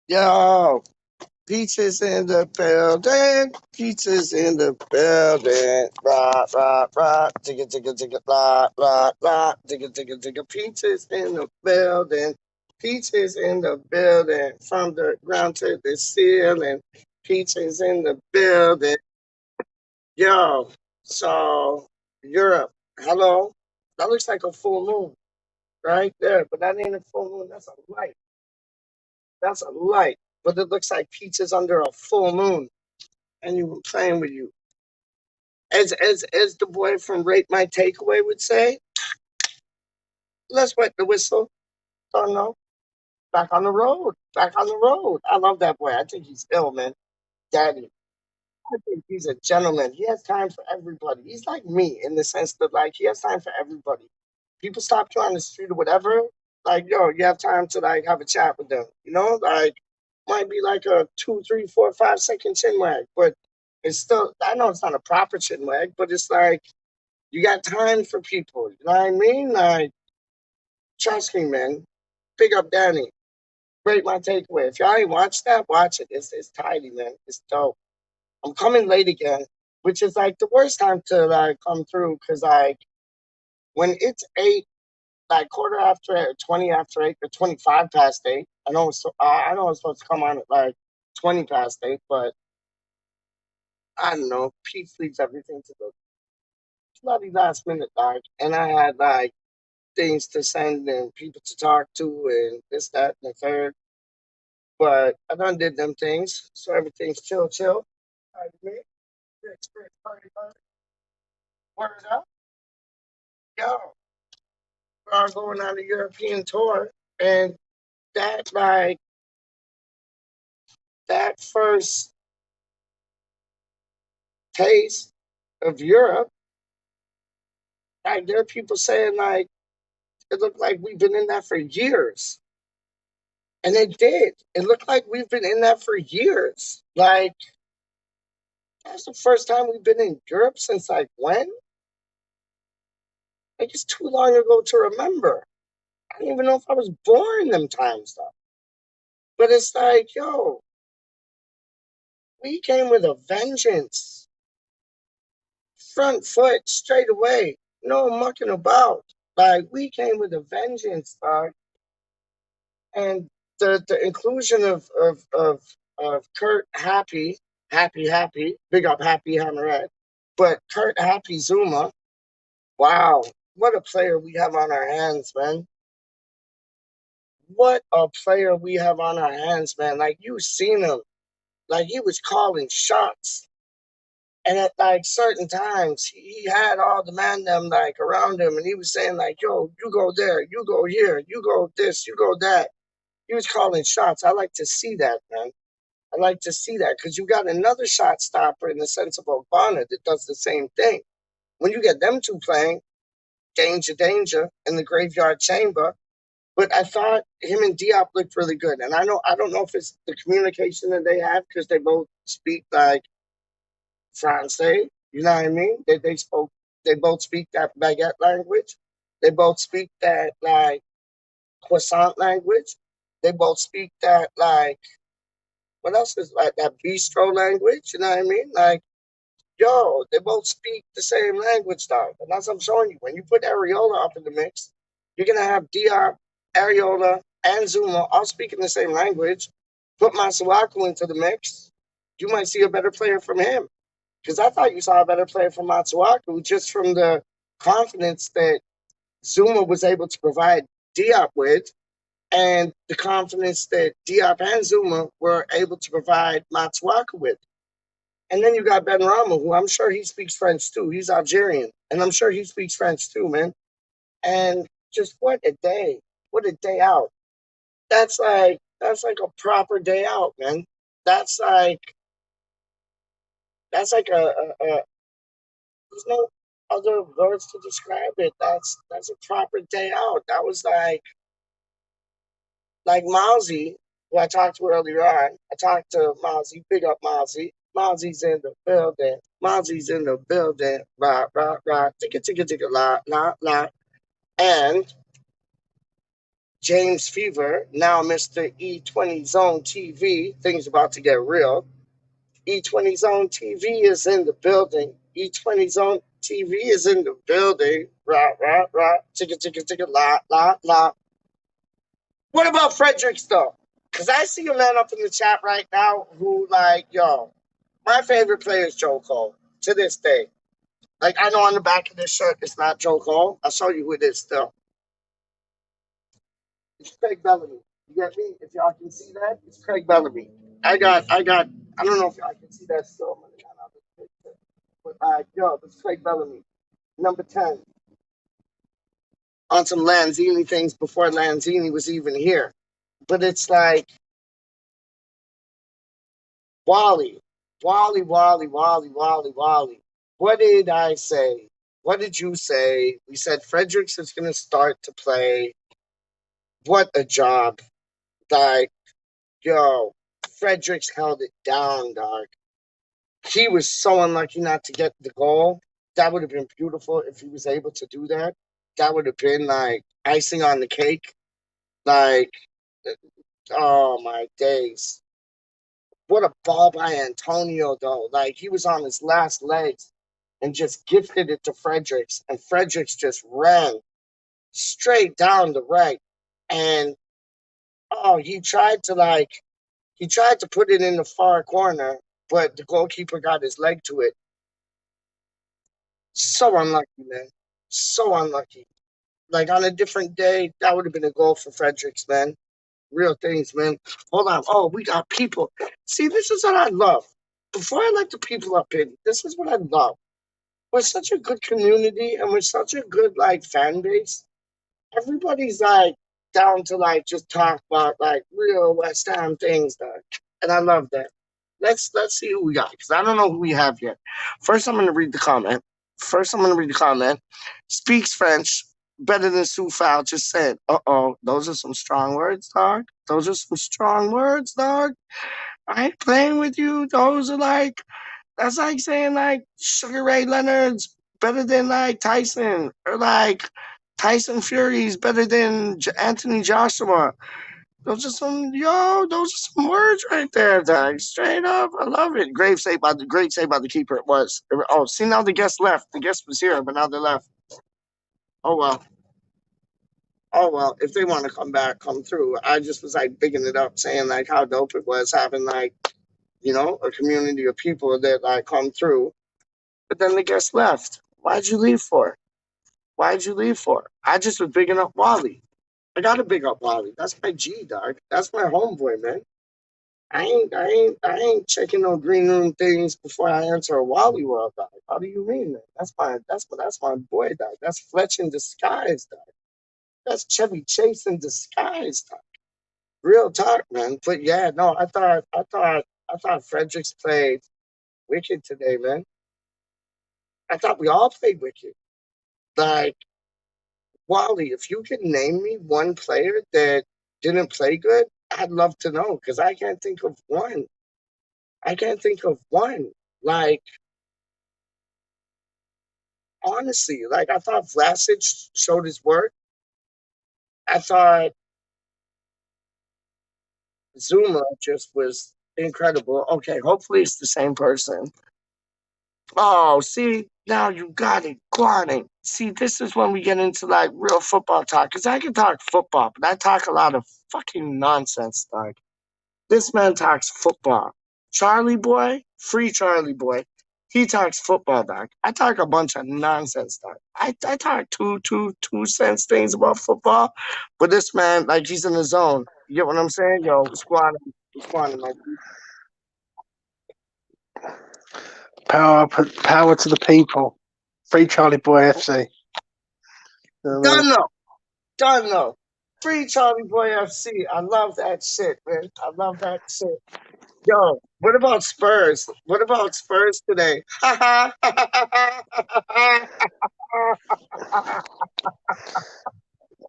Yo, Peaches in the building. Peaches in the building. Rock, rock, rock. Tigga, tigga, tigga, rock, rock, rock. Tigga, tigga, tigga. Peaches in the building. Peaches in the building. From the ground to the ceiling. Peaches in the building. Yo, so Europe. Hello. That looks like a full moon right there, but that ain't a full moon. That's a light. That's a light. But it looks like peaches under a full moon. And you were playing with you. As the boy from Rate My Takeaway would say, let's wet the whistle. Don't know. Back on the road. Back on the road. I love that boy. I think he's ill, man. Daddy. I think he's a gentleman. He has time for everybody. He's like me in the sense that like he has time for everybody. People stop you on the street or whatever. Like, yo, you have time to like have a chat with them. You know, like might be like a 2, 3, 4, 5 second chin wag, but it's still I know it's not a proper chin wag, but it's like you got time for people. You know what I mean? Like, trust me, man. Big up Danny. Rate My Takeaway. If y'all ain't watched that, watch it. It's tidy, man. It's dope. I'm coming late again, which is like the worst time to like come through because like when it's 8, like quarter after 8, or 20 after 8, or 25 past 8. I know it's supposed to come on at like 20 past 8, but I don't know. Pete leaves everything to the bloody last minute, like, and I had like things to send and people to talk to and this, that, and the third. But I done did them things, so everything's chill, chill. I admit, experience party, party. Word up, yo. We are going on a European tour, and that like that first taste of Europe, like there are people saying like it looked like we've been in that for years. And it did. It looked like we've been in that for years. Like that's the first time we've been in Europe since like when? Like it's too long ago to remember. I don't even know if I was born them times though. But it's like, yo, we came with a vengeance. Front foot straight away. No mucking about. Like we came with a vengeance, dog. And the inclusion of Kurt Happy, big up Happy Hammerhead, but Kurt Happy Zuma, wow, what a player we have on our hands, man. What a player we have on our hands, man. Like you seen him, like he was calling shots. And at like certain times, he had all the man them like around him, and he was saying like, "Yo, you go there, you go here, you go this, you go that." He was calling shots. I like to see that, man. I like to see that because you got another shot stopper in the sense of Obama that does the same thing. When you get them two playing, danger, danger in the graveyard chamber. But I thought him and Diop looked really good, and I don't know if it's the communication that they have because they both speak like Francais. You know what I mean? They both speak that baguette language. They both speak that like croissant language. They both speak that like what else is like that bistro language? You know what I mean? Like, yo, they both speak the same language, dog. And that's what I'm showing you. When you put Areola up in the mix, you're gonna have Diop, Areola, and Zuma all speaking the same language. Put Masuaku into the mix, you might see a better player from him. Because I thought you saw a better player from Matsuaku just from the confidence that Zuma was able to provide Diop with, and the confidence that Diop and Zuma were able to provide Matsuaku with. And then you got Ben Rama, who I'm sure he speaks French too. He's Algerian, and I'm sure he speaks French too, man. And just what a day! What a day out! That's like a proper day out, man. That's like that's like a there's no other words to describe it. That's a proper day out. That was like Mousy, who I talked to earlier on. I talked to Mousy, big up Mousy. Mousy's in the building. Mousy's in the building. Rock, rock, rock. Ticka, ticka, ticka, la, la, la. And James Fever, now Mr. E20 Zone TV. Things about to get real. E20 Zone TV is in the building. E20 Zone TV is in the building. Rah, rah, rah. Chicka, chicka, chicka, la, la, la. What about Fredericks, though? Because I see a man up in the chat right now who, like, yo, my favorite player is Joe Cole to this day. Like, I know on the back of this shirt it's not Joe Cole. I'll show you who it is still. It's Craig Bellamy. You get me? If y'all can see that, it's Craig Bellamy. I don't know if y'all can see that still. But, yo, it's Craig Bellamy. Number 10. On some Lanzini things before Lanzini was even here. But it's like, Wally. Wally, Wally, Wally, Wally, Wally. What did I say? What did you say? We said Fredericks is going to start to play. What a job. Like, yo, Fredericks held it down, dog. He was so unlucky not to get the goal. That would have been beautiful if he was able to do that. That would have been like icing on the cake. Like, oh my days. What a ball by Antonio, though. Like, he was on his last legs and just gifted it to Fredericks. And Fredericks just ran straight down the right. And, oh, he tried to put it in the far corner, but the goalkeeper got his leg to it. So unlucky, man. So unlucky. Like, on a different day, that would have been a goal for Fredericks, man. Real things, man. Hold on. Oh, we got people. See, this is what I love. Before I let the people up in, this is what I love. We're such a good community and we're such a good like fan base. Everybody's like down to like just talk about like real West Ham things, though. And I love that. Let's see who we got because I don't know who we have yet. First, I'm gonna read the comment. Speaks French better than Sufal just said. Those are some strong words, dog. Those are some strong words, dog. I ain't playing with you. Those are like that's like saying like Sugar Ray Leonard's better than like Tyson or like Tyson Fury's better than Anthony Joshua. Those are some words right there, dog. Straight up, I love it. Great save by the keeper. It was. Oh, see now the guest left. The guest was here, but now they left. Oh well. Oh well. If they want to come back, come through. I just was like bigging it up, saying like how dope it was having like a community of people that like come through. But then the guest left. Why'd you leave for? Why'd you leave for? I just was bigging up Wally. I gotta big up Wally. That's my G dog. That's my homeboy, man. I ain't checking no green room things before I enter a Wally world, dog. How do you mean that? That's my boy, dog. That's Fletch in disguise, dog. That's Chevy Chase in disguise, dog. Real talk, man. But yeah, no, I thought Fredericks played wicked today, man. I thought we all played wicked. Like Wally, if you could name me one player that didn't play good, I'd love to know because I can't think of one. I can't think of one. Like, honestly, like I thought Vlasic showed his work. I thought Zuma just was incredible. Okay, hopefully it's the same person. Oh, see, now you got it. Guarding. See, this is when we get into like real football talk. Because I can talk football, but I talk a lot of fucking nonsense, dog. This man talks football. Charlie Boy, free Charlie Boy. He talks football, dog. I talk a bunch of nonsense, dog. I talk two cents things about football, but this man, like, he's in the zone. You get what I'm saying? Yo, squatting, like. Power to the people. Free Charlie Boy FC. Done though. Free Charlie Boy FC. I love that shit, man. I love that shit. Yo, what about Spurs? What about Spurs today?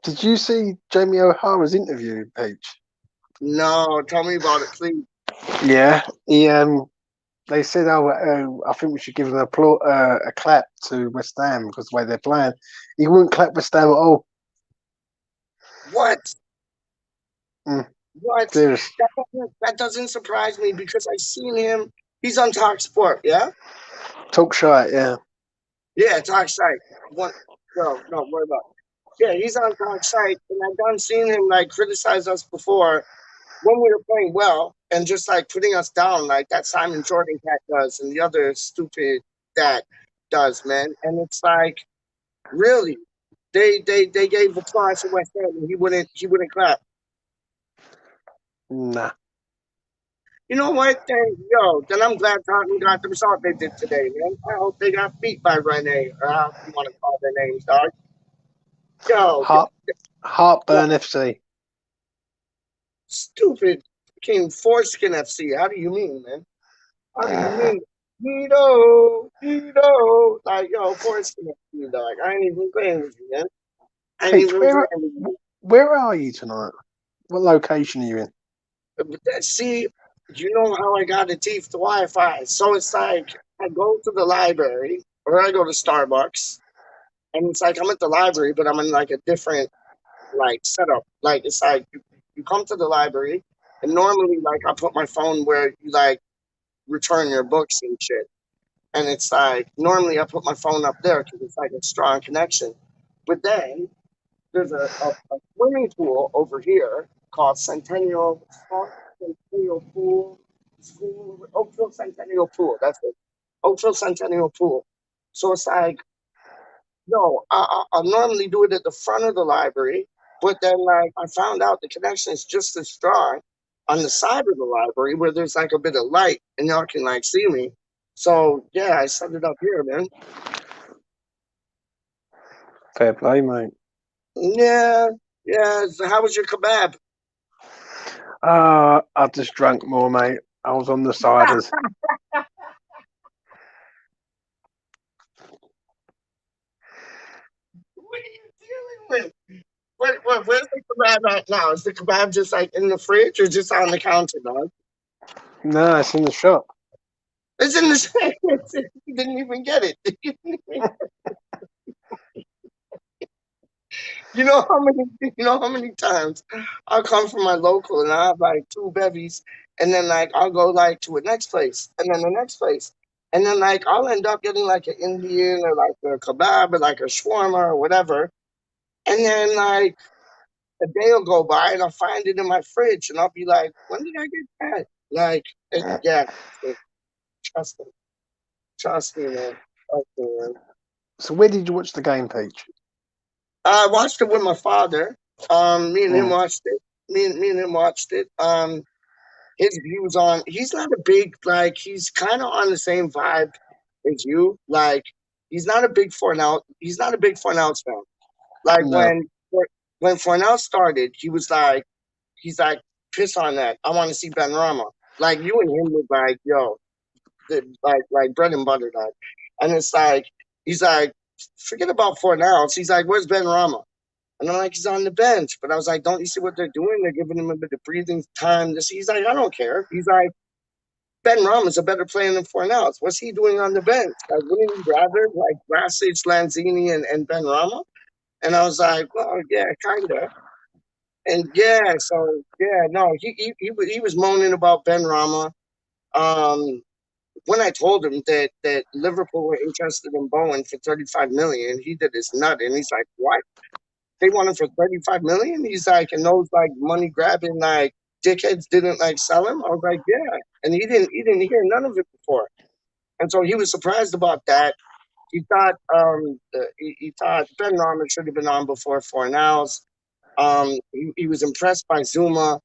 Did you see Jamie O'Hara's interview, Peach? No, tell me about it, please. Yeah, they said, I think we should give a clap to West Ham because the way they're playing. He wouldn't clap West Ham at all. What? What? Serious. That doesn't surprise me because I've seen him. He's on Talk Sport, yeah? Talk shy, yeah. Yeah, Talk Site. One, no, worry about it. Yeah, he's on Talk Site, and I've done seen him like criticize us before when we were playing well and just like putting us down like that Simon Jordan cat does and the other stupid that does, man. And it's like, really, they gave applause to West Ham and he wouldn't clap. Nah. You know what? Then I'm glad Tottenham got the result they did today, man. I hope they got beat by Rene, or however you want to call their names, dog. Yo, Heart, yo, Heartburn FC. stupid fucking foreskin FC. How do you mean, man? How do you mean? Nito, like yo, foreskin FC, dog. I ain't even playing with you, man. I ain't Peach, even playing with you. where are you tonight? What location are you in? See, you know how I got a teeth to Wi-Fi. So it's like I go to the library or I go to Starbucks, and it's like I'm at the library, but I'm in like a different like setup. Like it's like you come to the library, and normally like I put my phone where you like return your books and shit. And it's like normally I put my phone up there because it's like a strong connection. But then there's a swimming pool over here called Centennial Pool. Oakville Centennial Pool. That's it. Oakville Centennial Pool. So it's like, no, I'll normally do it at the front of the library, but then like I found out the connection is just as strong on the side of the library where there's like a bit of light and y'all can like see me. So yeah, I set it up here, man. Fair play, mate. Yeah, yeah. So how was your kebab? I just drank more, mate. I was on the ciders. What are you dealing with? Where's the kebab at now? Is the kebab just like in the fridge or just on the counter, dog? No, it's in the shop. It's in the same. You didn't even get it. You know how many times I'll come from my local and I have like two bevies, and then like I'll go like to a next place, and then the next place, and then like I'll end up getting like an Indian or like a kebab or like a shawarma or whatever, and then like a day will go by and I'll find it in my fridge, and I'll be like, when did I get that? Like, yeah, trust me, trust me, man. Trust me, man. So where did you watch the game, Peach? I watched it with my father. Me and him Mm, watched it. Me and him watched it. His views on he's not a big like he's kind of on the same vibe as you. Like he's not a big Fornell. He's not a big Fornell fan. Like no. when Fornell started, he's like piss on that. I want to see Ben Rama. Like you and him was like yo, like bread and butter dog. And it's like he's like forget about Fornell. He's like where's Ben Rama? And I'm like, he's on the bench. But I was like, don't you see what they're doing? They're giving him a bit of breathing time. He's like, I don't care. He's like, Ben Rom is a better player than Fornals. What's he doing on the bench? Like, wouldn't you rather like Vlasic, Lanzini, and Ben Rama? And I was like, well, yeah, kind of. And yeah, so yeah, no, he was moaning about Ben Rama. Um, when I told him that Liverpool were interested in Bowen for 35 million, he did his nut, and he's like, what? They want him for 35 million. He's like, and those like money grabbing like dickheads didn't like sell him. I was like, yeah, and he didn't hear none of it before, and so he was surprised about that. He thought Ben Rahman should have been on before Fornals. He was impressed by Zuma.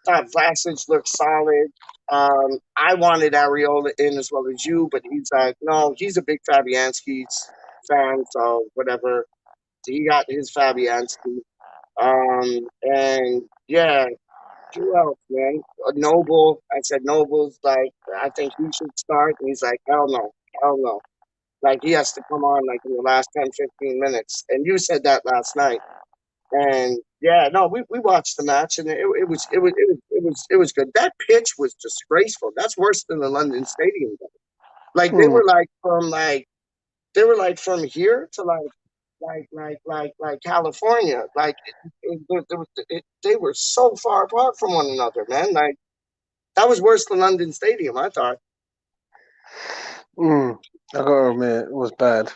Thought Vlasic looked solid. I wanted Areola in as well as you, but he's like, no, he's a big Fabianski's fan, so whatever. So he got his Fabianski. And yeah, who else, man? Noble. I said Noble's like, I think he should start. And he's like, hell no, hell no. Like he has to come on like in the last 10, 15 minutes. And you said that last night. And yeah, no, we watched the match and it was good. That pitch was disgraceful. That's worse than the London Stadium. Like Mm, they were like from here to like like California. Like they were so far apart from one another, man. Like that was worse than London Stadium, I thought. I gotta admit, it was bad.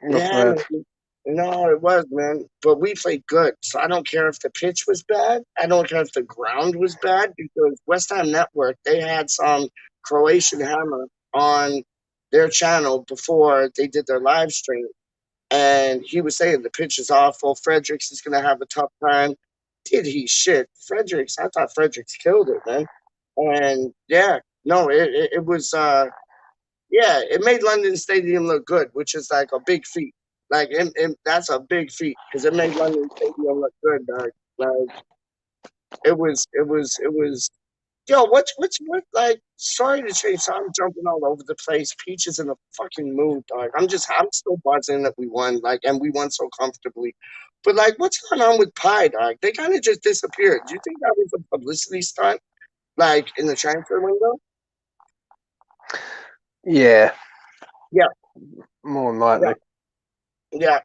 It was Yeah, bad. man. No, it was, man. But we played good. So I don't care if the pitch was bad. I don't care if the ground was bad because West Ham Network, they had some Croatian hammer on their channel before they did their live stream. And he was saying the pitch is awful. Fredericks is going to have a tough time. Did he shit? Fredericks, I thought Fredericks killed it, man. And yeah, no, it was yeah, it made London Stadium look good, which is like a big feat. Like, that's a big feat because it made London Stadium look good, dog. Like, it was. Yo, what? Like, sorry to change. So I'm jumping all over the place. Peach is in a fucking mood, dog. I'm still buzzing that we won, like, and we won so comfortably. But like, what's going on with Pie, dog? They kind of just disappeared. Do you think that was a publicity stunt, like in the transfer window? Yeah, Yeah, more than yeah, likely. yeah.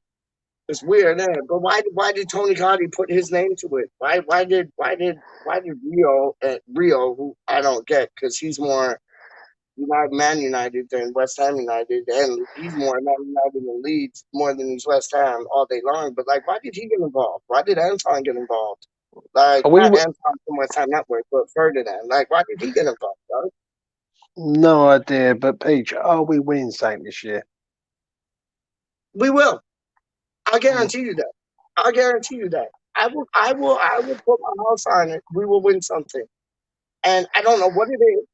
It's weird, eh? But why did Tony Cardi put his name to it? Why did Rio, who I don't get because he's more Man United than West Ham United, and he's more Man United than Leeds more than he's West Ham all day long. But like, why did he get involved? Why did Anton get involved? Like, Are we not Anton from West Ham Network, but Ferdinand. Like, why did he get involved? Dog? no idea, but Peach, are we winning something this year? We will. I'll Mm, guarantee you that. I'll guarantee you that. I will put my house on it. We will win something. And I don't know what it is,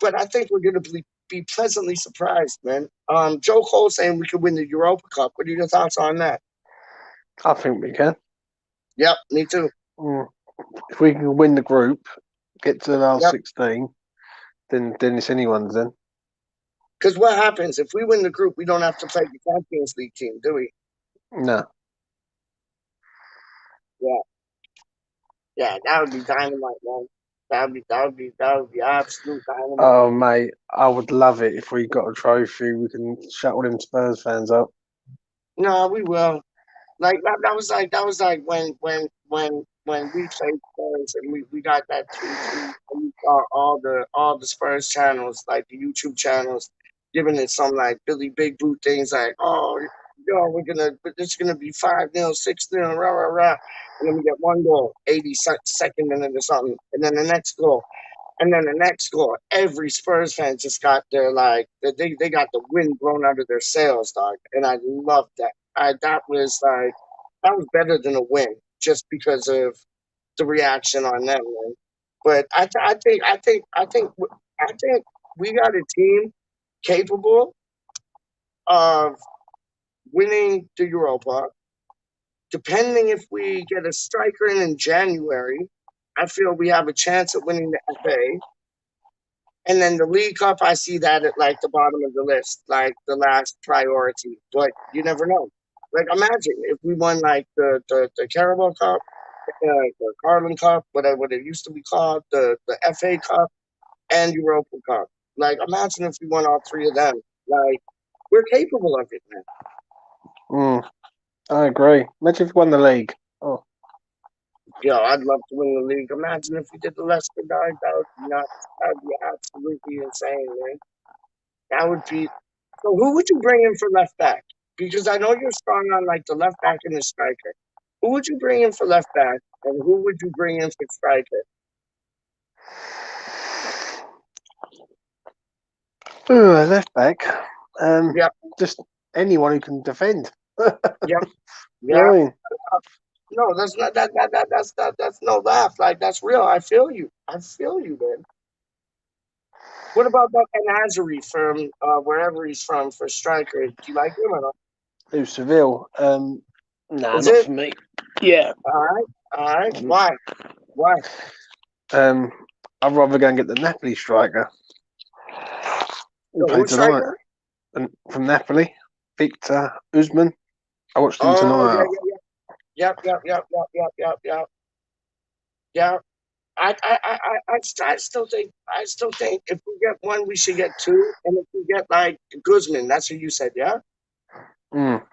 but I think we're going to be pleasantly surprised, man. Joe Cole saying we could win the Europa Cup. What are your thoughts on that? I think we can. Yep, me too. Mm, if we can win the group, get to the last Yep. 16, then it's anyone's then. Because what happens if we win the group? We don't have to play the Champions League team, do we? No. Yeah, yeah, that would be dynamite, man. That would be absolute dynamite. Oh, mate, I would love it if we got a trophy. We can shut all them Spurs fans up. No, we will. Like that was like when we played Spurs and we got that 2-2 and we saw all the Spurs channels, like the YouTube channels, giving it some like Billy Big Boot things like, oh, yo, it's gonna be 5-0, 6-0, rah rah rah, and then we get one goal, 82nd minute or something, and then the next goal. And then the next goal, every Spurs fan just got their like they got the wind blown out of their sails, dog. And I loved that. That was better than a win, just because of the reaction on them, man. But I think we got a team capable of winning the Europa. Depending if we get a striker in January, I feel we have a chance at winning the FA. And then the League Cup, I see that at like the bottom of the list, like the last priority. But you never know. Like imagine if we won like the Carabao Cup, the Carling Cup, whatever it used to be called, the FA Cup and Europa Cup. Like imagine if we won all three of them. Like we're capable of it, man. Mm, I agree. Imagine if we won the league. Oh, Yo, I'd love to win the league. Imagine if we did the Leicester guys. That would be nuts. That would be absolutely insane, man. That would be. So who would you bring in for left back? Because I know you're strong on like the left back and the striker. Who would you bring in for left back, and who would you bring in for striker? left back. Um, Yep, just anyone who can defend. yep, You know yeah. what I mean? No, that's not that's no laugh. Like that's real. I feel you. I feel you, man. What about that Nazari from wherever he's from for striker? Do you like him or not? Who Seville? Nah, Is not it for me. Yeah. all right? All right. Why? Why? Um, I'd rather go and get the Napoli striker who The who played tonight. striker? And from Napoli, Victor Usman. I watched him Oh yeah, tonight. yeah, yeah. Yep. Yeah, I still think if we get one, we should get two, and if we get like Guzman, that's what you said, yeah. Mm.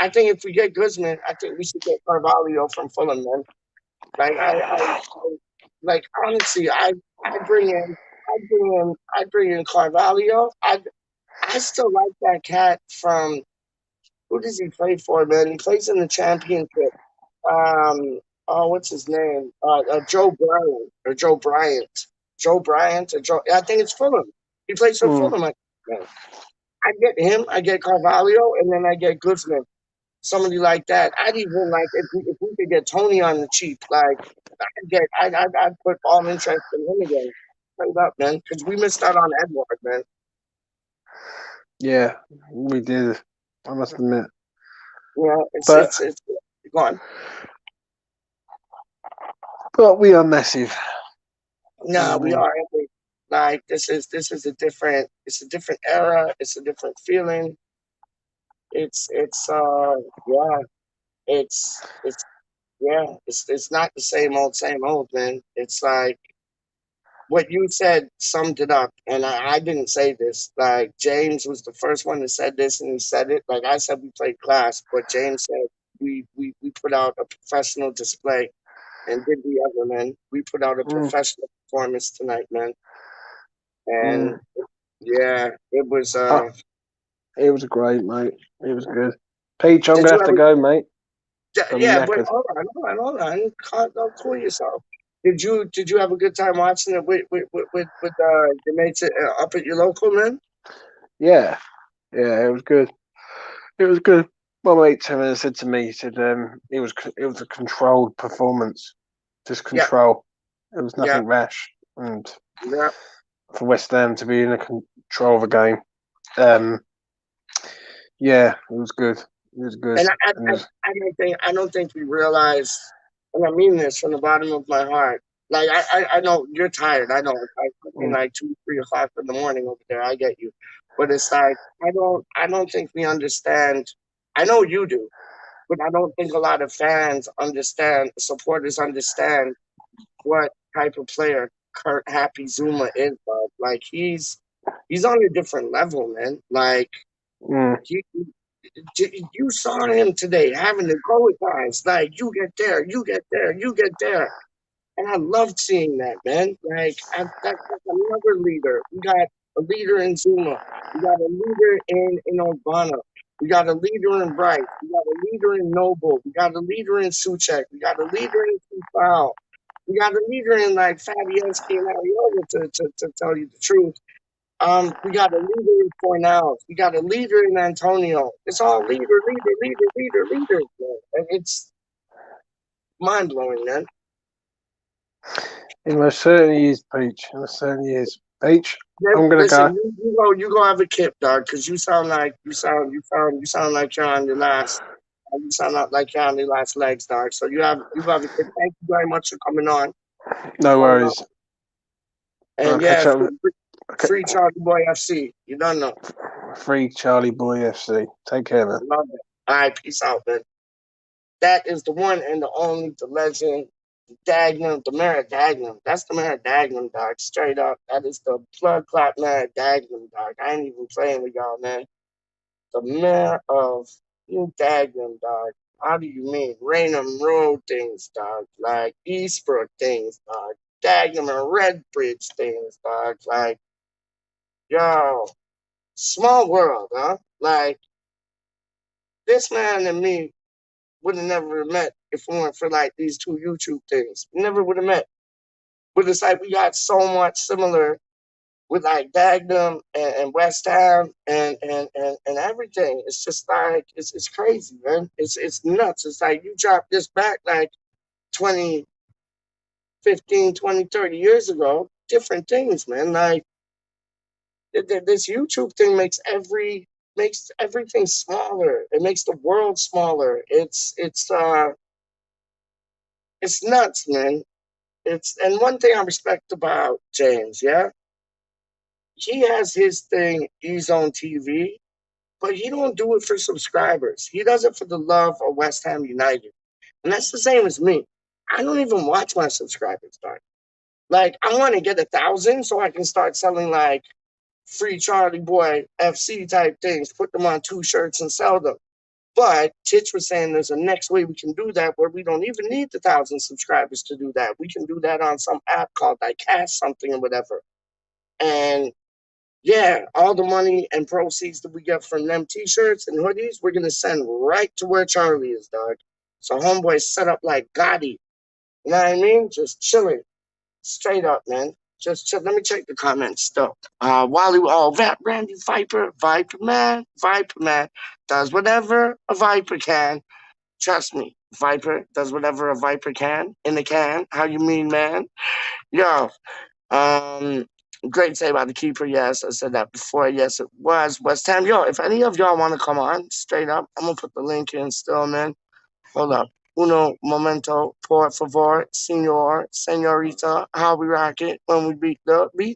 I think if we get Guzman, I think we should get Carvalho from Fulham, man. Like like honestly, I bring in Carvalho. I still like that cat from who does he play for, man? He plays in the championship. Oh, what's his name? Joe Bryant or Joe Bryant. Joe Bryant or Joe. I think it's Fulham. He plays for Mm. Fulham. I get him. I get Carvalho, and then I get Guzman. Somebody like that. I'd even like if we could get Tony on the cheap. Like I'd put all interest in him again. Straight up, man, because we missed out on Edward, man. Yeah, we did. I must admit. Yeah, But it's gone. we are massive. No, we Mm. are like this is a different era. It's a different feeling. It's yeah. It's yeah. It's not the same old, man. It's like what you said summed it up, and I didn't say this. Like James was the first one that said this, and he said it. Like I said, we played class, but James said we put out a professional display, and did we ever, man? We put out a Mm. professional performance tonight, man, Mm. and yeah, it was. It was great, mate. It was good. Peach, I'm Did gonna you have to ever? go, mate. I'm Yeah, but knackered. hold on. Don't cool yourself. Did you have a good time watching it with your mates up at your local, man? Yeah, yeah, it was good. It was good. My mate Tim said to me, he said it was a controlled performance, just Yeah, control. It was yeah, nothing rash, and yeah. for West Ham to be in a control of a game, um, yeah, it was good. It was good, And and it was, I don't think we realize, and I mean this from the bottom of my heart. Like I know you're tired. I know it's like fucking mm, like 2, 3 o'clock in the morning over there. I get you, but it's like I don't think we understand. I know you do, but I don't think a lot of fans understand. Supporters understand what type of player Kurt Happy Zuma is. Bro. Like he's on a different level, man. Like mm, he you saw him today having to go with guys like you get there, you get there, you get there, and I loved seeing that, man. Like that's another leader. We got a leader in Zuma. We got a leader in Obama. We got a leader in Bright. We got a leader in Noble. We got a leader in Suchek. We got a leader in Foul. We got a leader in like Fabianski and Ariola to tell you the truth. We got a leader in Cornell. We got a leader in Antonio. It's all leaders, man. And it's mind blowing, man. it most certainly is, Peach. It most certainly is, Peach. Then, I'm gonna listen, go. you go have a kip, dog, because you sound like you're on your last. You sound like you're on your last legs, dog. So you have a kip. Thank you very much for coming on. No And, worries. I'll and catch yeah, up. Okay. free Charlie Boy FC. You don't know. Free Charlie Boy FC. Take care, man. Love it. All right, peace out, man. That is the one and the only, the legend, the Dagnum, the Mara Dagnum. That's the Mara Dagnum, dog. Straight up. That is the blood clot Mara Dagnum, dog. I ain't even playing with y'all, man. The mayor of New Dagnum, dog. How do you mean? Raynham Road things, dog. Like Eastbrook things, dog. Dagnum and Redbridge things, dog. Like, yo, small world, huh? Like, this man and me would have never met if it weren't for like these two YouTube things. We never would have met. But it's like we got so much similar with like Dagenham and West Ham and everything. It's just like it's crazy, man. It's nuts. It's like you drop this back like 20, 15, 20, 30 years ago, different things, man. Like this YouTube thing makes everything smaller. It makes the world smaller. It's nuts, man. It's and one thing I respect about James, yeah, he has his thing. He's on TV, but he don't do it for subscribers. He does it for the love of West Ham United, and that's the same as me. I don't even watch my subscribers, dog. Like I want to get 1,000 so I can start selling like free Charlie Boy FC type things. Put them on 2 shirts and sell them. But Titch was saying there's a next way we can do that where we don't even need the 1,000 subscribers to do that. We can do that on some app called like Cash something or whatever. And yeah, all the money and proceeds that we get from them t-shirts and hoodies, we're gonna send right to where Charlie is, dog. So homeboy set up like Gotti. You know what I mean? Just chilling. Straight up, man. Just chill. Let me check the comments still. Wally, Randy Viper Man does whatever a Viper can. Trust me, Viper does whatever a Viper can in the can. How you mean, man? Yo, um, great say about the keeper. Yes, I said that before. Yes, it was West Ham. Yo, if any of y'all want to come on, straight up, I'm gonna put the link in still, man. Hold up. Uno momento, por favor, senorita. How we rock it when we beat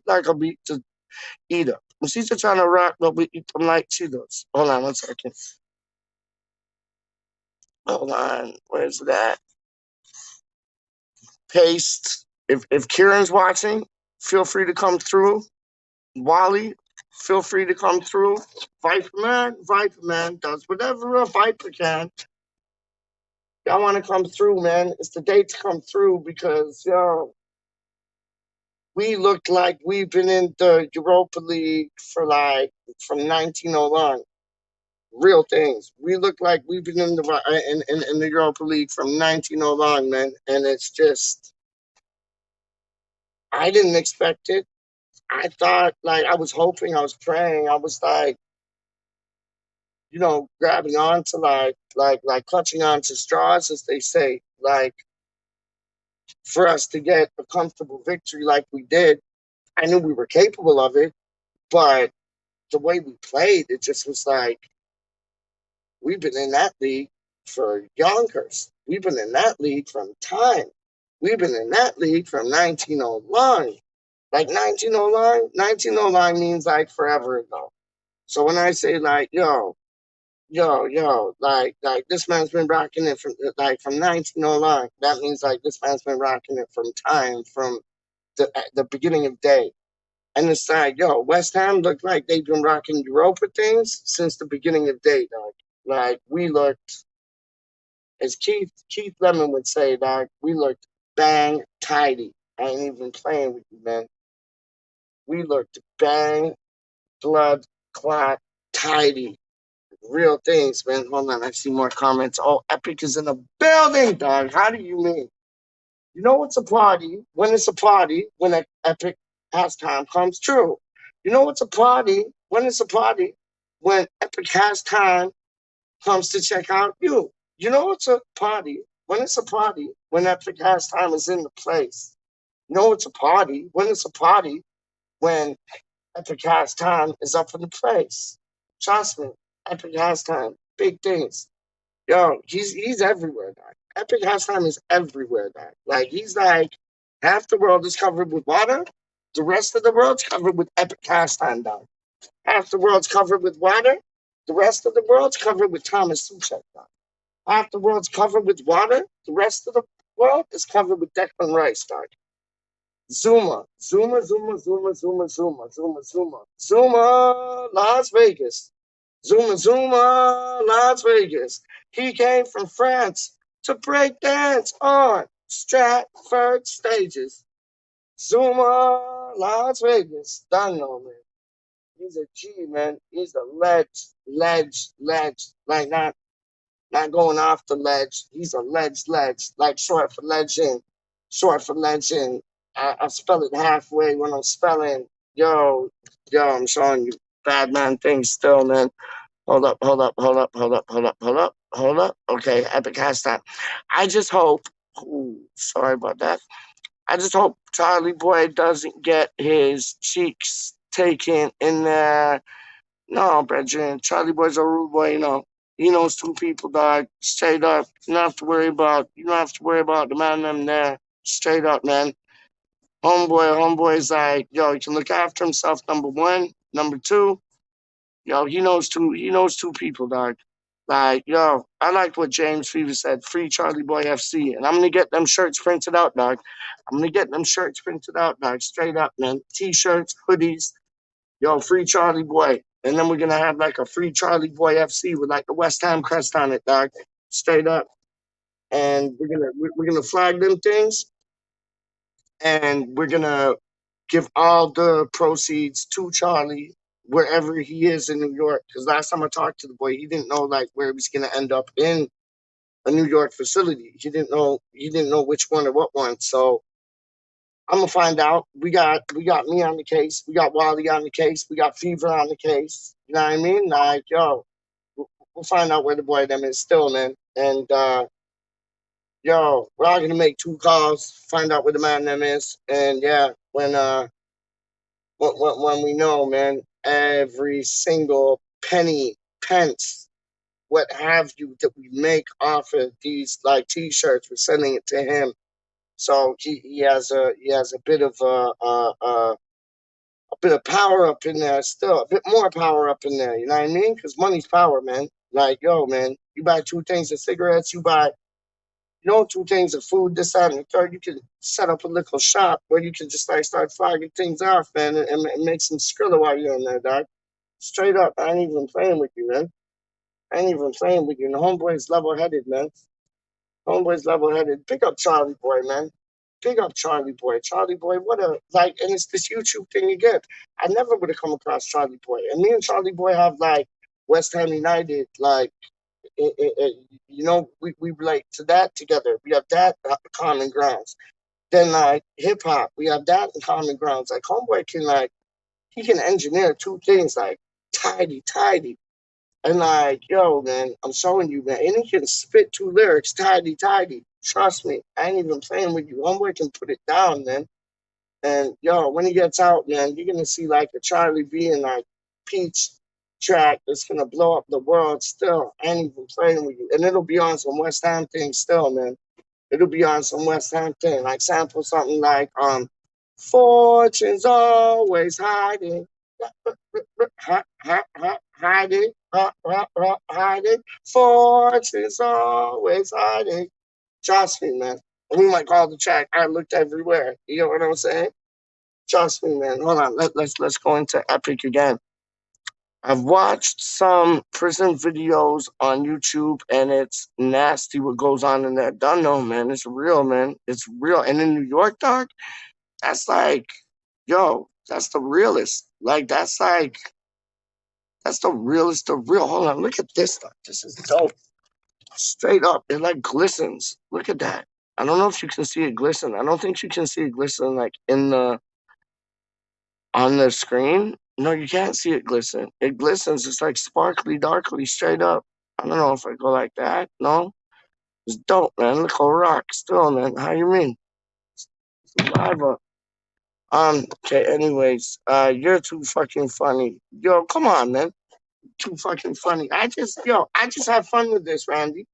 like a beat to eater. She's trying to rock, but we eat them like Cheetos. Hold on 1 second. Hold on. Where's that? Paste. If Kieran's watching, feel free to come through. Wally, feel free to come through. Viper Man does whatever a Viper can. Y'all want to come through, man. It's the day to come through because, yo, we look like we've been in the Europa League for like from 1901. Real things. We look like we've been in the Europa League from 1901, man. And it's just, I didn't expect it. I thought, like, I was hoping, I was praying, I was like, grabbing on to like clutching on to straws, as they say, like for us to get a comfortable victory like we did. I knew we were capable of it, but the way we played, it just was like we've been in that league for yonkers. We've been in that league from time. We've been in that league from 1909. Like 1909, 1909 means like forever ago. So when I say like, like this man's been rocking it from 1909. That means like this man's been rocking it from time, from the beginning of day. And it's like, West Ham looked like they've been rocking Europa things since the beginning of day, dog. Like we looked, as Keith Lemon would say, dog, we looked bang tidy. I ain't even playing with you, man. We looked bang blood clot tidy. Real things, man. Hold on, I see more comments. Oh, Epic is in the building, dog. How do you mean? You know it's a party when it's a party when an Epic halftime comes true. You know it's a party when it's a party when Epic halftime comes to check out you. You know it's a party when it's a party when Epic halftime is in the place. You know it's a party when it's a party when Epic halftime is up in the place. Trust me, Epic halftime, big things. Yo, he's everywhere, dog. Epic halftime is everywhere, dog. Like he's like half the world is covered with water, the rest of the world's covered with Epic halftime, dog. Half the world's covered with water, the rest of the world's covered with Thomas Suchek, dog. Half the world's covered with water, the rest of the world is covered with Declan Rice, dog. Zuma, Las Vegas. Zuma, Las Vegas. He came from France to break dance on Stratford stages. Zuma, Las Vegas. Done, no, man. He's a G, man. He's a ledge. Like, not going off the ledge. He's a ledge. Like, short for legend. I spell it halfway when I'm spelling. Yo, I'm showing you bad man things still, man. Hold up. Okay, Epic hashtag. I just hope. Ooh, sorry about that. I just hope Charlie Boy doesn't get his cheeks taken in there. No, Brethren. Charlie Boy's a rude boy, He knows two people, dog. Straight up. You don't have to worry about the man them there. Straight up, man. Homeboy's like, he can look after himself, number one. Number two, he knows two people, dog. Like, I like what James Fever said, free Charlie Boy FC. And I'm gonna get them shirts printed out, dog. Straight up, man. T-shirts, hoodies. Free Charlie Boy. And then we're gonna have like a free Charlie Boy FC with like the West Ham crest on it, dog. Straight up. And we're gonna flag them things, and we're gonna give all the proceeds to Charlie wherever he is in New York. Because last time I talked to the boy, he didn't know like where he was gonna end up in a New York facility. He didn't know which one or what one. So I'm gonna find out. We got me on the case. We got Wally on the case. We got Fever on the case. You know what I mean? Like, yo, we'll find out where the boy them is still, man. And yo, we're all gonna make 2 calls, find out where the man them is. And yeah, when we know, man, every single penny, pence, what have you that we make off of these like t-shirts, we're sending it to him. So he has a bit of a bit of power up in there still, a bit more power up in there. You know what I mean? Because money's power, man. Like, yo, man, you buy 2 things of cigarettes, you buy, 2 things of food, this, that, and the third. You can set up a little shop where you can just like start flagging things off, man, and make some skrilla while you're in there, dog. Straight up, I ain't even playing with you, man. I ain't even playing with you. And the homeboy's level headed, man. Homeboy's level headed. Pick up Charlie Boy, man. Big up Charlie Boy. Charlie Boy, what a like, and it's this YouTube thing again. I never would have come across Charlie Boy, and me and Charlie Boy have like West Ham United, like we relate to that together. We have that common grounds. Then like hip hop, we have that in common grounds. Like Homeboy can like he can engineer 2 things like tidy. And like, yo, man, I'm showing you, man. And he can spit 2 lyrics, tidy. Trust me, I ain't even playing with you. Homeboy can put it down, man. And yo, when he gets out, man, you're gonna see like a Charlie B and like Peach track that's gonna blow up the world still. I ain't even playing with you. And it'll be on some West Ham thing still, man. It'll be on some West Ham thing. Like sample something like Fortune's always hiding. Hiding. Fortune's always hiding. Trust me, man. And we might call the track. I looked everywhere. You know what I'm saying? Trust me, man. Hold on. Let's go into Epic again. I've watched some prison videos on YouTube, and it's nasty what goes on in there. Don't know, man. It's real, man. It's real. And in New York, dog, that's like, yo, that's the realest. Like, that's the realest of real. Hold on, look at this stuff. This is dope. Straight up, it like glistens. Look at that. I don't know if you can see it glisten. I don't think you can see it glisten like in the on the screen. No, you can't see it glisten. It glistens. It's like sparkly, darkly, straight up. I don't know if I go like that. No, it's dope, man. Look, a rock still, man. How you mean? Saliva. Okay. Anyways, you're too fucking funny. Yo, come on, man. Too fucking funny. I just have fun with this, Randy.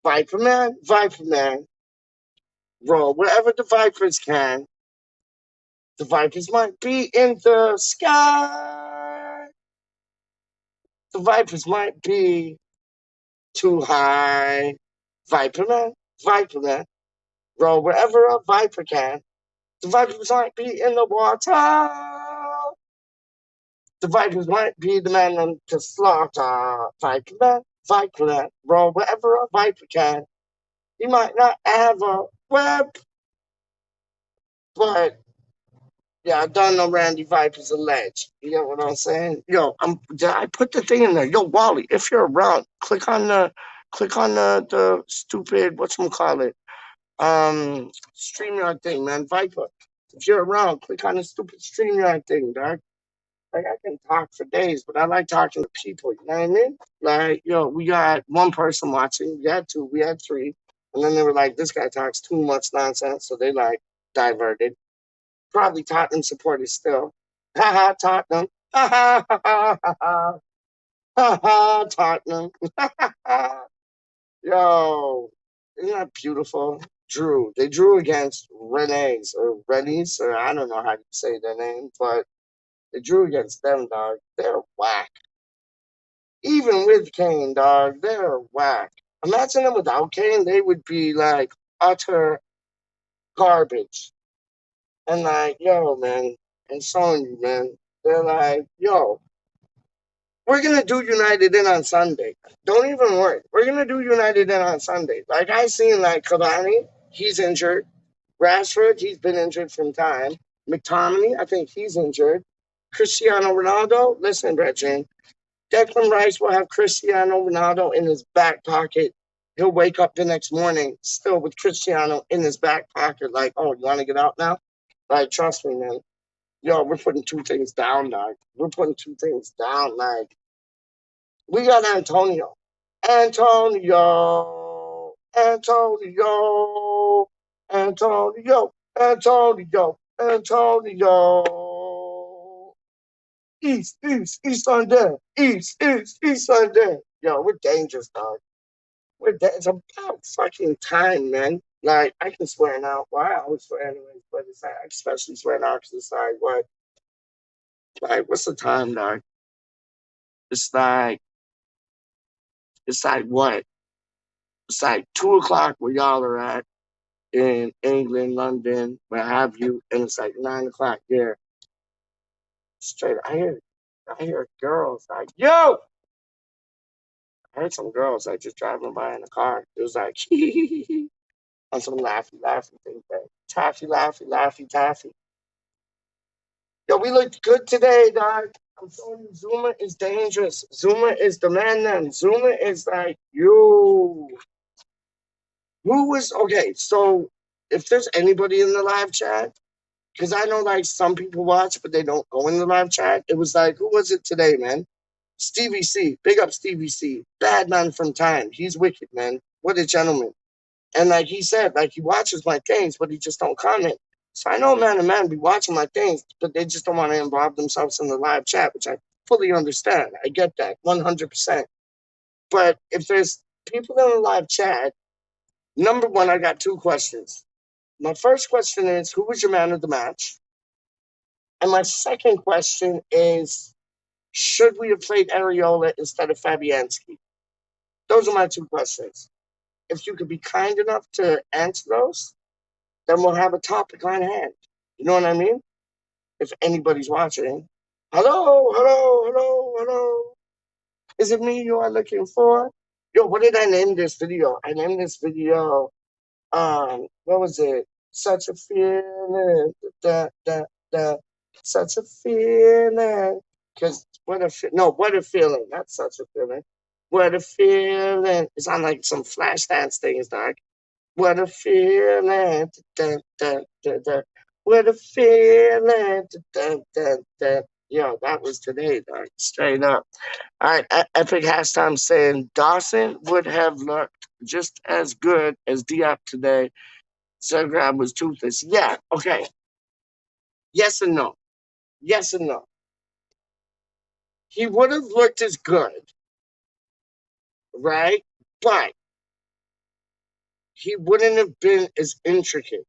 Viper Man, roll wherever the Vipers can. The Vipers might be in the sky. The Vipers might be too high. Viper Man, roll wherever a Viper can. The Vipers might be in the water. The Vipers might be the man to slaughter. Viper Man, roll wherever a Viper can. He might not have a web, but yeah, I don't know Randy Viper's a ledge. You get what I'm saying? Yo, I put the thing in there. Yo, Wally, if you're around, click on the stupid whatchamacallit, StreamYard thing, man. Viper. If you're around, click on the stupid StreamYard thing, dog. Like I can talk for days, but I like talking to people, you know what I mean? Like, yo, we got 1 person watching, we had 2, we had 3, and then they were like, this guy talks too much nonsense, so they like diverted. Probably Tottenham supporters still. Ha ha, Tottenham. Ha ha ha ha ha ha ha, Tottenham. Yo, isn't that beautiful? They drew against Rennies, or I don't know how you say their name, but they drew against them, dog. They're whack. Even with Kane, dog, they're whack. Imagine them without Kane, they would be like utter garbage. And like, yo, man, I'm showing you, man. They're like, yo, We're gonna do United in on Sunday. Don't even worry. We're gonna do United in on Sunday. Like I seen like Cavani, he's injured. Rashford, he's been injured from time. McTominay, I think he's injured. Cristiano Ronaldo, listen, Reggie, Declan Rice will have Cristiano Ronaldo in his back pocket. He'll wake up the next morning still with Cristiano in his back pocket, like, oh, you want to get out now? Like, trust me, man. Yo, we're putting two things down, dog. We're putting two things down. Like, we got Antonio. Antonio. Antonio. Antonio. Antonio. Antonio. East on there. East on there. Yo, we're dangerous, dog. It's about fucking time, man. Like, I can swear now. Well, I always swear anyways, but it's like, I especially swear now because it's like, what? Like, what's the time, dog? It's like, it's like what? It's like 2 o'clock where y'all are at in England, London, where have you, and it's like 9 o'clock there. Straight, I hear girls like, yo! I heard some girls like just driving by in the car. It was like on some laughy thing. Taffy, taffy. Yo, we looked good today, dog. I'm telling you, Zuma is dangerous. Zuma is the man then. Zuma is like, yo. Who was okay? So if there's anybody in the live chat, because I know like some people watch, but they don't go in the live chat. It was like, who was it today, man? Stevie C. Big up Stevie C. Bad man from time. He's wicked, man. What a gentleman. And like he said, like he watches my things, but he just don't comment. So I know man and man be watching my things, but they just don't want to involve themselves in the live chat, which I fully understand. I get that 100%. But if there's people in the live chat, number one, I got two questions. My first question is, who was your man of the match? And my second question is, should we have played Areola instead of Fabianski? Those are my two questions. If you could be kind enough to answer those, then we'll have a topic on hand. You know what I mean? If anybody's watching. Hello. Is it me you are looking for? Yo, what did I name this video? I named this video, what was it? Such a feeling, such a feeling. Because what a feeling, not such a feeling. What a feeling. It's on like some flash dance things, dog. What a feeling. What a feeling. Yo, that was today, dog. Straight up. All right, Epic Hashtag saying Dawson would have looked just as good as Diop today. Zagreb was toothless. Yeah, okay. Yes and no. Yes and no. He would have looked as good, right? But he wouldn't have been as intricate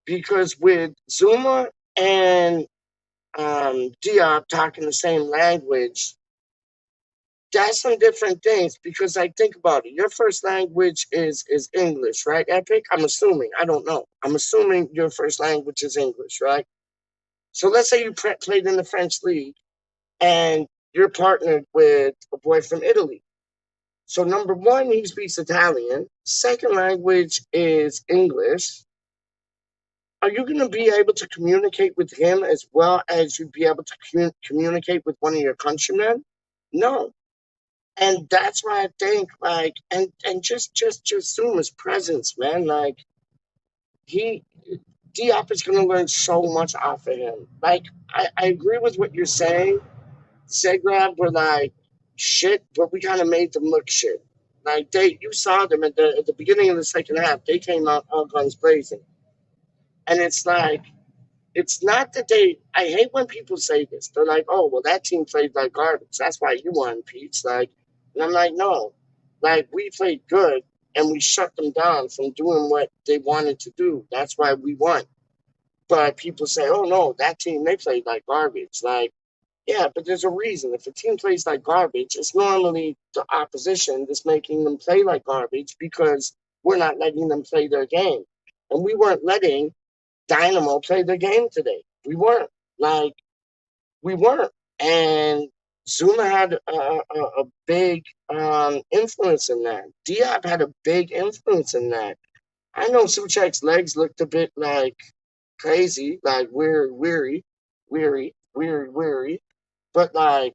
because with Zuma and Diop talking the same language, that's some different things because like think about it. Your first language is English, right, Epic? I'm assuming. I don't know. I'm assuming your first language is English, right? So let's say you played in the French league and you're partnered with a boy from Italy. So number one, he speaks Italian. Second language is English. Are you going to be able to communicate with him as well as you'd be able to communicate with one of your countrymen? No. And that's why I think like and just Zuma's presence, man. Like Diop is gonna learn so much off of him. Like I agree with what you're saying. Zagreb were like shit, but we kind of made them look shit. Like you saw them at the beginning of the second half. They came out all guns blazing, and it's like it's not that they. I hate when people say this. They're like, "Oh, well, that team played like garbage. That's why you won, Peach." Like, and I'm like, no, like we played good and we shut them down from doing what they wanted to do. That's why we won. But people say, "Oh no, that team they played like garbage." Like, yeah, but there's a reason. If a team plays like garbage, it's normally the opposition that's making them play like garbage because we're not letting them play their game, and we weren't letting Dynamo play their game today. We weren't. Like, we weren't. And Zuma had a big influence in that. Diop had a big influence in that. I know Suchek's legs looked a bit like crazy, like weary, but like,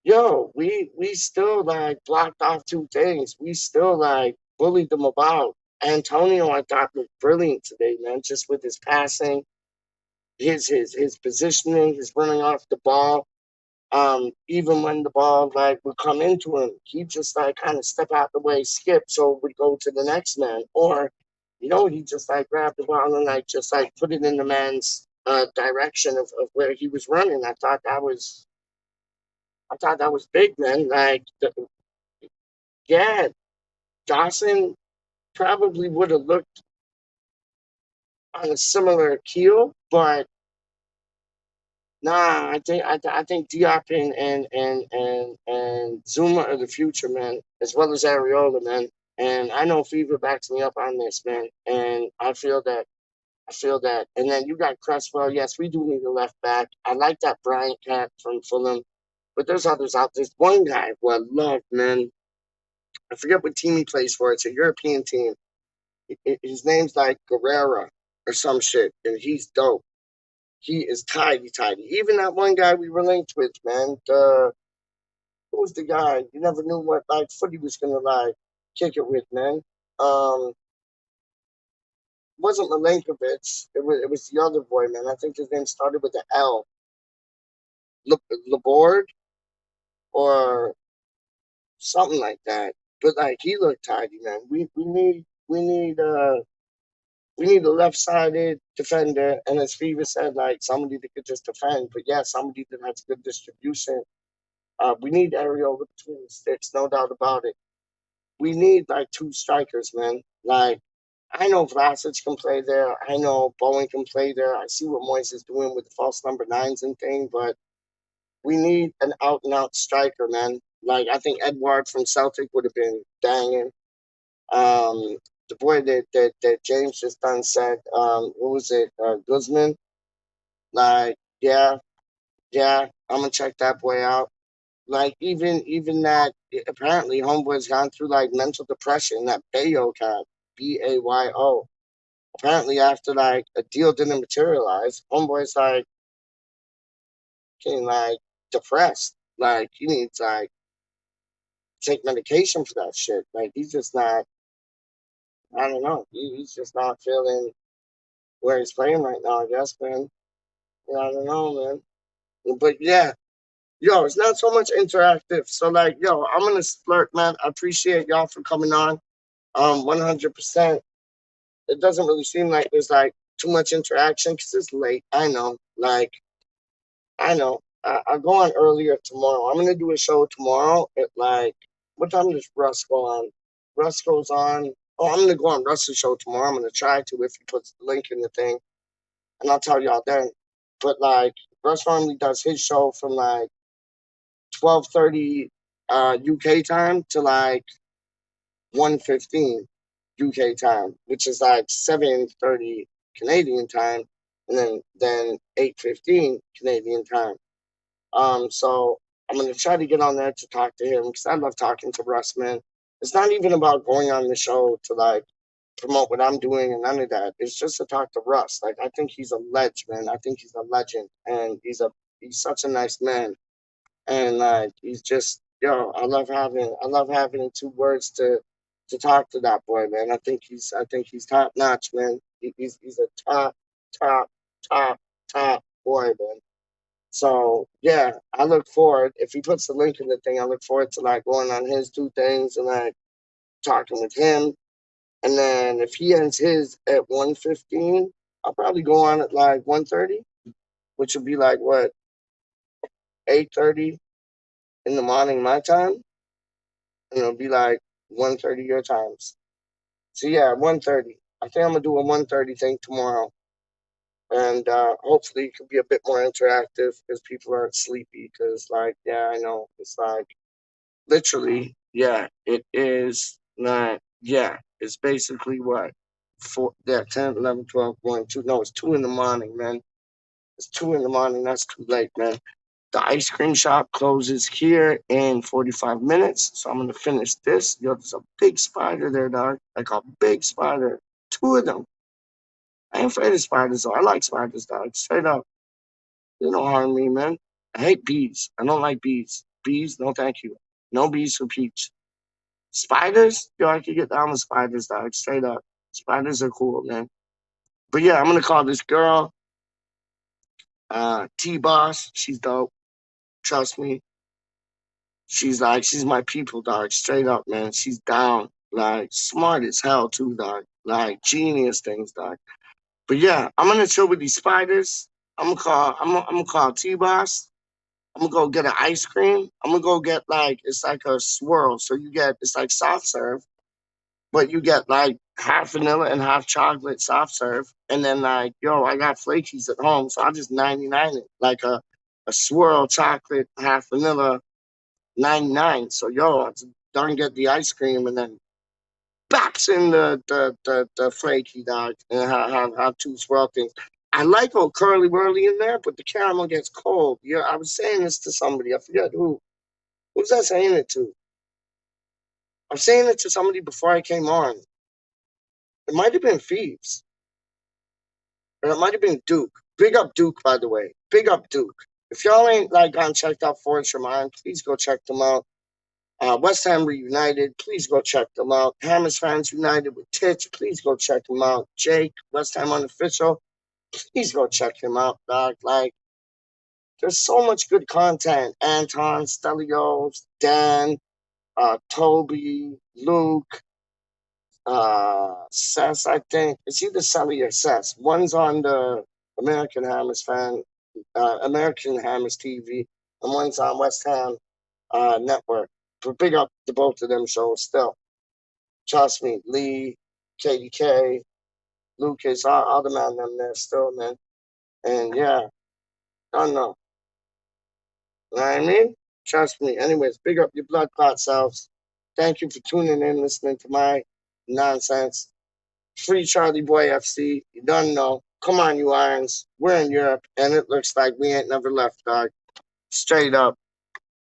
yo, we still like blocked off two things. We still like bullied them about. Antonio, I thought looked brilliant today, man. Just with his passing, his positioning, his running off the ball. Even when the ball like would come into him, he just like kind of step out the way, skip, so it would go to the next man, or he just like grab the ball and like just like put it in the man's direction of where he was running. I thought that was big, man. Like, yeah, Dawson probably would have looked on a similar keel, but nah, I think Diop and Zuma are the future, man, as well as Areola, man. And I know Fever backs me up on this, man. And I feel that. I feel that. And then you got Cresswell. Yes, we do need a left back. I like that Bryant cat from Fulham, but there's others out. There's one guy who I love, man. I forget what team he plays for. It's a European team. His name's like Guerrera or some shit, and he's dope. He is tidy. Even that one guy we were linked with, man. Who was the guy? You never knew what like foot he was gonna like kick it with, man. Um, wasn't Milenkovic. It was the other boy, man. I think his name started with the L. Laborde or something like that. But like he looked tidy, man. We need a left sided defender, and as Fever said, like somebody that could just defend. But yeah, somebody that has good distribution. We need Areola between the sticks, no doubt about it. We need like two strikers, man. Like, I know Vlasic can play there. I know Bowen can play there. I see what Moyes is doing with the false number nines and thing, but we need an out and out striker, man. Like, I think Edward from Celtic would have been banging. Um, the boy that James just done said, what was it, Guzman? Like, yeah, yeah, I'm gonna check that boy out. Like, even that apparently homeboy's gone through like mental depression. That Bayo cat, Bayo. Apparently, after like a deal didn't materialize, homeboy's like getting like depressed. Like, he needs like take medication for that shit. Like, he's just not. I don't know. He's just not feeling where he's playing right now. I guess, man. Yeah, I don't know, man. But yeah, yo, it's not so much interactive. So like, yo, I'm gonna splurt, man. I appreciate y'all for coming on. 100%. It doesn't really seem like there's like too much interaction because it's late. I know. Like, I know. I'll go on earlier tomorrow. I'm gonna do a show tomorrow at like, what time does Russ go on? Russ goes on. Oh, I'm gonna go on Russ's show tomorrow. I'm gonna try to if he puts the link in the thing, and I'll tell y'all then. But like, Russ normally does his show from like 12:30 UK time to like 1:15 UK time, which is like 7:30 Canadian time, and then 8:15 Canadian time. So I'm gonna try to get on there to talk to him because I love talking to Russ, man. It's not even about going on the show to like promote what I'm doing and none of that. It's just to talk to Russ. Like, I think he's a legend, man. I think he's a legend, and he's such a nice man, and like he's just, yo. I love having two words to talk to that boy, man. I think he's top notch, man. He's a top top top boy, man. So yeah, I look forward if he puts the link in the thing. I look forward to like going on his two things and like talking with him. And then if he ends his at 1:15, I'll probably go on at like 1:30, which would be like what, 8:30 in the morning my time, and it'll be like 1:30 your times. So yeah, 1:30. I think I'm gonna do a 1:30 thing tomorrow, and hopefully it could be a bit more interactive because people aren't sleepy. Because like, yeah, I know it's like literally, yeah, it is not. Yeah, it's basically what, four, yeah, 10, 11, 12, 1, 2. No, it's 2 in the morning, man. It's 2 in the morning. That's too late, man. The ice cream shop closes here in 45 minutes, so I'm gonna finish this. Yo, there's a big spider there, dog. Like a big spider. Two of them. I ain't afraid of spiders, though. I like spiders, dog. Straight up. They don't harm me, man. I hate bees. I don't like bees. Bees, no thank you. No bees for Peach. Spiders? Yo, I could get down with spiders, dog. Straight up. Spiders are cool, man. But yeah, I'm gonna call this girl T Boss. She's dope. Trust me. She's my people, dog. Straight up, man. She's down. Like smart as hell too, dog. Like genius things, dog. But yeah, I'm gonna chill with these spiders. I'm gonna call T Boss. I'm gonna go get an ice cream. I'm gonna go get like it's like a swirl. So you get it's like soft serve, but you get like half vanilla and half chocolate soft serve. And then like, yo, I got flakies at home, so I'll just 99 it. Like a swirl chocolate, half vanilla, 99. So yo, I just don't get the ice cream and then backs in the flaky dog and have two swirl things. I like a curly whirly in there, but the caramel gets cold. Yeah, I was saying this to somebody. I forget who. Who's I saying it to? I'm saying it to somebody before I came on. It might have been Thieves, or it might have been Duke. Big up Duke, by the way. Big up Duke. If y'all ain't like gone checked out Forest Mind, please go check them out. West Ham Reunited, please go check them out. Hammers Fans United with Titch, please go check them out. Jake, West Ham Unofficial, please go check him out, dog. Like, there's so much good content. Anton, Stelios, Dan, Toby, Luke, Sess, I think. It's either Sully or Sess. One's on the American Hammers TV, and one's on West Ham Network. But big up to both of them shows still. Trust me, Lee, KDK, Lucas, all the man them there still, man. And yeah, I don't know. You know what I mean? Trust me. Anyways, big up your blood clot selves. Thank you for tuning in, listening to my nonsense. Free Charlie Boy FC. You don't know. Come on, you irons. We're in Europe, and it looks like we ain't never left, dog. Straight up.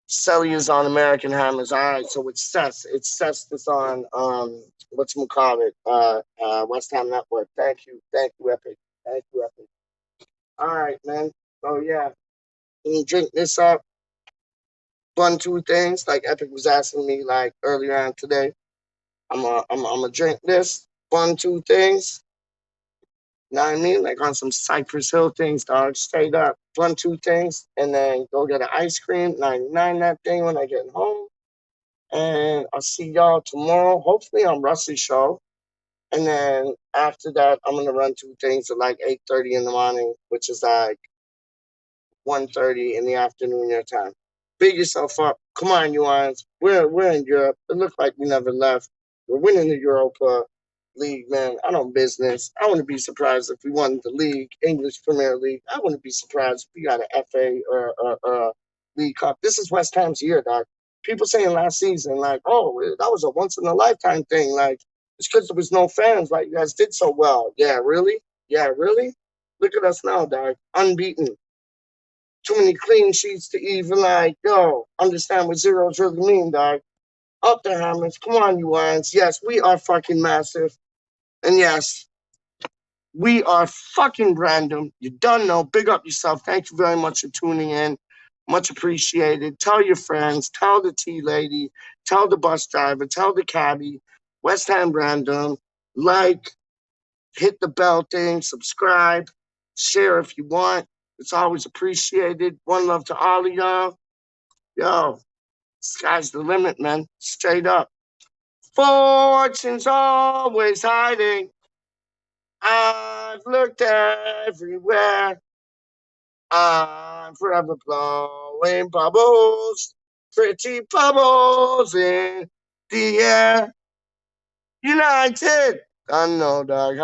Selly is on American Hammers. All right, so it's Sess. It's Sess that's on whatchamacallit, West Ham Network. Thank you, Epic. Thank you, Epic. All right, man. So yeah, let me drink this up. One, two things like Epic was asking me like earlier on today. I'm gonna drink this. One, two things. You know what I mean? Like on some Cypress Hill things, dog. Straight up. One, two things, and then go get an ice cream. 99 that thing when I get home. And I'll see y'all tomorrow. Hopefully on Russ's show. And then after that, I'm gonna run two things at like 8:30 in the morning, which is like 1:30 in the afternoon your time. Big yourself up. Come on, you irons. We're in Europe. It looks like we never left. We're winning the Europa League, man. I don't business. I wouldn't be surprised if we won the league, English Premier League. I wouldn't be surprised if we got an FA or League Cup. This is West Ham's year, dog. People saying last season, like, oh, that was a once in a lifetime thing. Like, it's because there was no fans. Like, you guys did so well. Yeah, really? Yeah, really? Look at us now, dog. Unbeaten. Too many clean sheets to even like, yo, understand what zeros really mean, dog. Up the hammers. Come on, you irons. Yes, we are fucking massive. And yes, we are fucking random. You done know. Big up yourself. Thank you very much for tuning in. Much appreciated. Tell your friends. Tell the tea lady. Tell the bus driver. Tell the cabbie. West Ham Random. Like, hit the bell thing. Subscribe. Share if you want. It's always appreciated. One love to all of y'all. Yo, sky's the limit, man. Straight up. Fortune's always hiding. I've looked everywhere. I'm forever blowing bubbles. Pretty bubbles in the air. United. I know, dog.